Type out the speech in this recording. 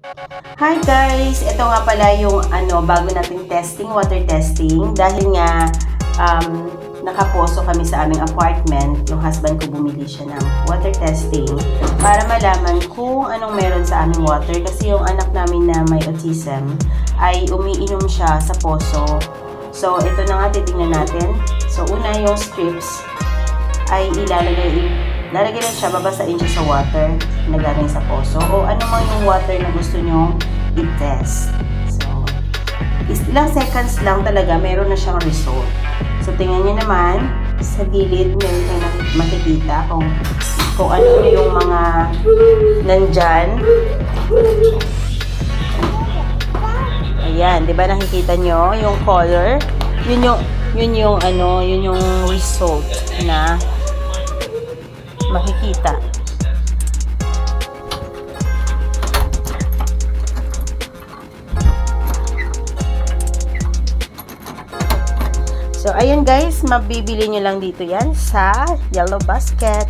Hi guys! Ito nga pala yung bago nating testing, water testing. Dahil nga nakaposo kami sa aming apartment, yung husband ko bumili siya ng water testing para malaman kung anong meron sa aming water. Kasi yung anak namin na may autism ay umiinom siya sa poso. So ito na nga, titingnan natin. So una, yung strips ay lalagay lang siya, babasain siya sa water na galing sa poso o ano man yung water na gusto nyo i-test. So, ilang seconds lang talaga, meron na siyang result. So, tingnan nyo naman, sa gilid, meron kayo makikita kung ano yung mga nandyan. Ayan, di ba nakikita nyo yung color? Yun yung result na makikita. So, ayun guys, mabibili nyo lang dito yan sa Yellow Basket.